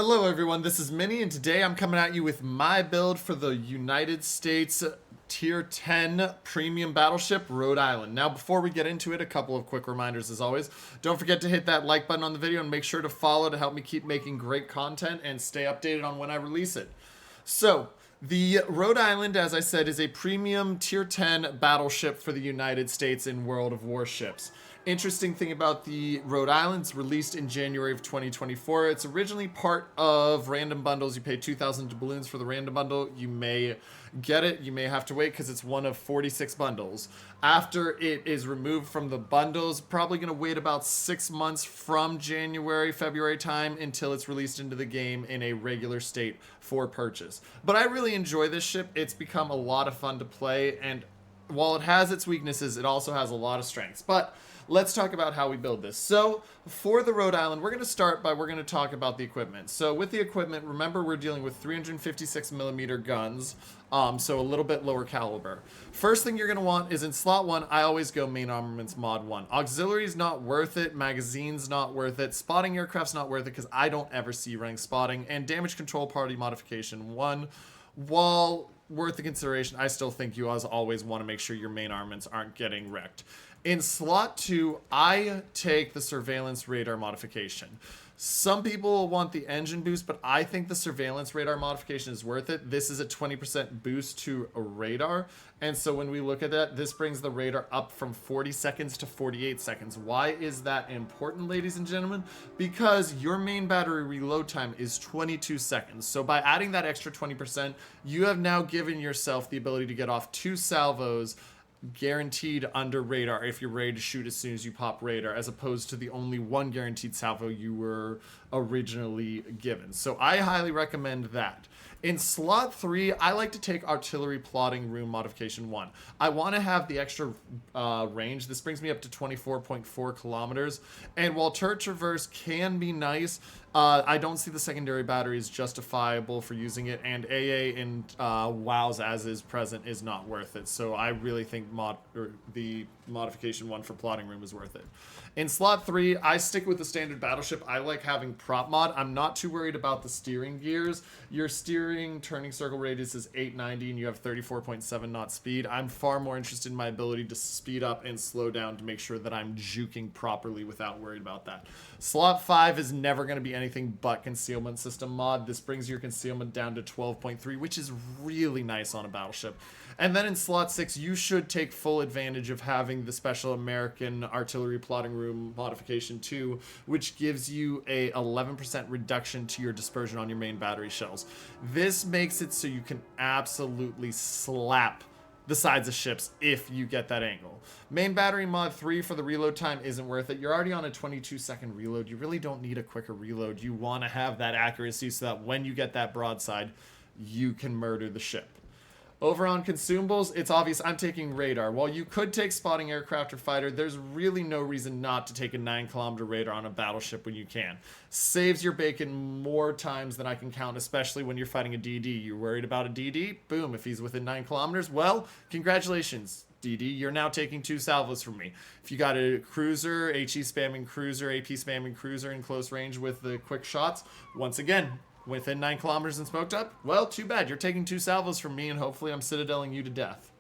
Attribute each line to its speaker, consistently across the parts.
Speaker 1: Hello everyone, this is Minnie, and today I'm coming at you with my build for the United States Tier 10 Premium Battleship, Rhode Island. Now before we get into it, a couple of quick reminders as always. Don't forget to hit that like button on the video and make sure to follow to help me keep making great content and stay updated on when I release it. So, the Rhode Island, as I said, is a premium Tier 10 battleship for the United States in World of Warships. Interesting thing about the Rhode Island's released in January of 2024. It's originally part of random bundles. You pay 2,000 doubloons for the random bundle. You may get it. You may have to wait because it's one of 46 bundles. After it is removed from the bundles, probably going to wait about 6 months from January, February time until it's released into the game in a regular state for purchase. But I really enjoy this ship. It's become a lot of fun to play, and while it has its weaknesses, it also has a lot of strengths. But let's talk about how we build this. So for the Rhode Island, we're going to talk about the equipment. So with the equipment, remember we're dealing with 356 millimeter guns, so a little bit lower caliber. First thing you're going to want is in slot 1, I always go main armaments mod 1. Auxiliary's not worth it, magazine's not worth it, spotting aircraft's not worth it because I don't ever see you running spotting, and damage control party modification 1, while worth the consideration, I still think you as always want to make sure your main armaments aren't getting wrecked. In slot 2, I take the surveillance radar modification. Some people want the engine boost, but I think the surveillance radar modification is worth it. This is a 20% boost to a radar, and so when we look at that, this brings the radar up from 40 seconds to 48 seconds. Why is that important, ladies and gentlemen? Because your main battery reload time is 22 seconds. So by adding that extra 20%, you have now given yourself the ability to get off 2 salvos guaranteed under radar if you're ready to shoot as soon as you pop radar, as opposed to the only 1 guaranteed salvo you were originally given. So I highly recommend that. In slot 3, I like to take artillery plotting room modification 1. I want to have the extra range. This brings me up to 24.4 kilometers. And while turret traverse can be nice, I don't see the secondary batteries justifiable for using it. And AA in WoWs as is present is not worth it. So I really think the modification 1 for plotting room is worth it. In slot 3, I stick with the standard battleship. I like having prop mod. I'm not too worried about the steering gears. Your steering turning circle radius is 890 and you have 34.7 knot speed. I'm far more interested in my ability to speed up and slow down to make sure that I'm juking properly without worried about that. Slot 5 is never going to be anything but concealment system mod. This brings your concealment down to 12.3, which is really nice on a battleship. And then in slot 6, you should take full advantage of having the special American artillery plotting room modification 2, which gives you a 11% reduction to your dispersion on your main battery shells. This makes it so you can absolutely slap the sides of ships if you get that angle. Main battery mod 3 for the reload time isn't worth it. You're already on a 22-second reload. You really don't need a quicker reload. You want to have that accuracy so that when you get that broadside, you can murder the ship. Over on consumables, it's obvious I'm taking radar. While you could take spotting aircraft or fighter, there's really no reason not to take a 9-kilometer radar on a battleship when you can. Saves your bacon more times than I can count, especially when you're fighting a DD. You're worried about a DD? Boom, if he's within 9 kilometers, well, congratulations, DD. You're now taking 2 salvos from me. If you got a cruiser, HE spamming cruiser, AP spamming cruiser in close range with the quick shots, once again, within 9 kilometers and smoked up, well, too bad. You're taking 2 salvos from me, and hopefully I'm citadeling you to death.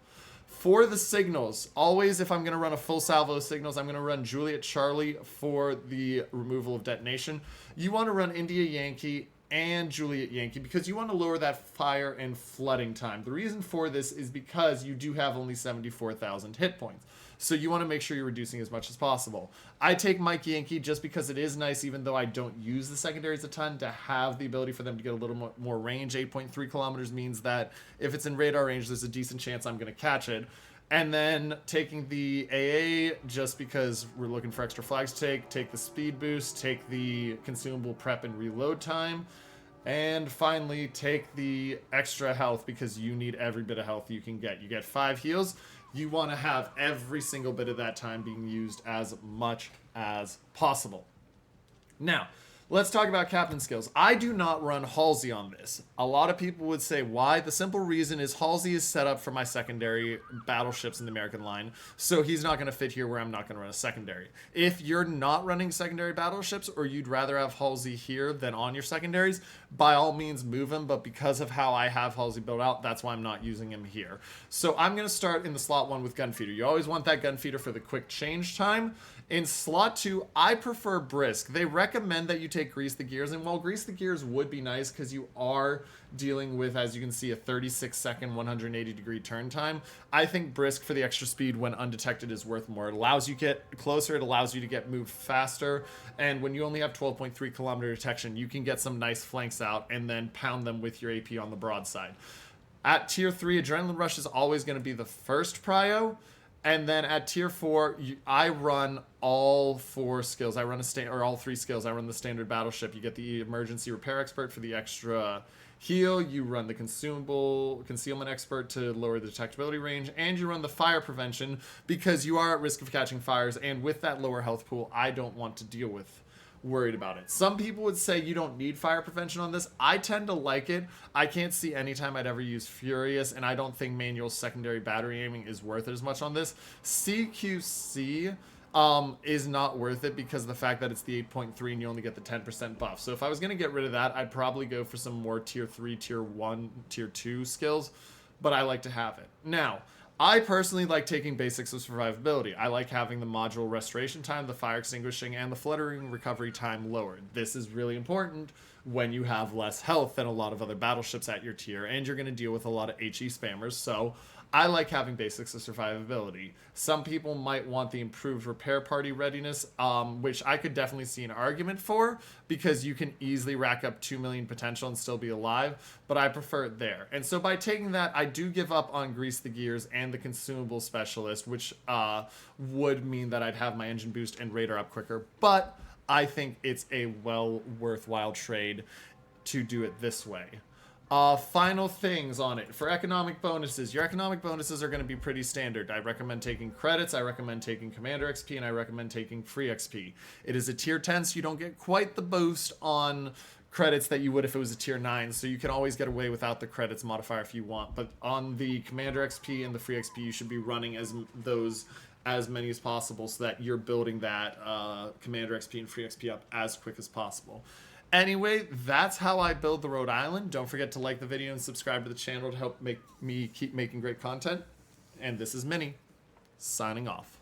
Speaker 1: For the signals, always if I'm going to run a full salvo of signals, I'm going to run Juliet Charlie for the removal of detonation. You want to run India Yankee and Juliet Yankee because you want to lower that fire and flooding time. The reason for this is because you do have only 74,000 hit points. So you want to make sure you're reducing as much as possible. I take Mike Yankee just because it is nice, even though I don't use the secondaries a ton, to have the ability for them to get a little more range. 8.3 kilometers means that if it's in radar range, there's a decent chance I'm going to catch it. And then taking the AA, just because we're looking for extra flags to take the speed boost, take the consumable prep and reload time, and finally take the extra health because you need every bit of health you can get. You get 5 heals. You want to have every single bit of that time being used as much as possible. Now, Let's talk about captain skills. I do not run Halsey on this. A lot of people would say why. The simple reason is Halsey is set up for my secondary battleships in the American line, so he's not going to fit here where I'm not going to run a secondary. If you're not running secondary battleships, or you'd rather have Halsey here than on your secondaries, by all means move him, but because of how I have Halsey built out, that's why I'm not using him here. So I'm going to start in the slot 1 with Gunfeeder. You always want that Gunfeeder for the quick change time. In slot 2, I prefer Brisk. They recommend that you take Grease the Gears, and while Grease the Gears would be nice because you are dealing with, as you can see, a 36-second 180-degree turn time, I think Brisk for the extra speed when undetected is worth more. It allows you to get closer, it allows you to get moved faster, and when you only have 12.3 kilometer detection, you can get some nice flanks out and then pound them with your AP on the broadside. At tier 3, Adrenaline Rush is always going to be the first prio. And then at tier 4, I run all 4 skills. I run all 3 skills. I run the standard battleship. You get the emergency repair expert for the extra heal. You run the concealment expert to lower the detectability range, and you run the fire prevention because you are at risk of catching fires. And with that lower health pool, I don't want to deal with worried about it. Some people would say you don't need fire prevention on this. I tend to like it. I can't see any time I'd ever use Furious, and I don't think manual secondary battery aiming is worth it as much on this. CQC is not worth it because of the fact that it's the 8.3 and you only get the 10% buff. So if I was going to get rid of that, I'd probably go for some more tier 3, tier 1, tier 2 skills, but I like to have it. Now, I personally like taking basics of survivability. I like having the module restoration time, the fire extinguishing, and the fluttering recovery time lowered. This is really important when you have less health than a lot of other battleships at your tier, and you're going to deal with a lot of HE spammers, so I like having basics of survivability. Some people might want the improved repair party readiness, which I could definitely see an argument for, because you can easily rack up 2 million potential and still be alive, but I prefer it there. And so by taking that, I do give up on Grease the Gears and the Consumable Specialist, which would mean that I'd have my engine boost and radar up quicker, but I think it's a worthwhile trade to do it this way. Final things on it. For economic bonuses, your economic bonuses are going to be pretty standard. I recommend taking credits, I recommend taking Commander XP, and I recommend taking free XP. It is a tier 10, so you don't get quite the boost on credits that you would if it was a tier 9, so you can always get away without the credits modifier if you want. But on the Commander XP and the free XP, you should be running as many as possible so that you're building that Commander XP and free XP up as quick as possible. Anyway, that's how I build the Rhode Island. Don't forget to like the video and subscribe to the channel to help make me keep making great content. And this is Minnie, signing off.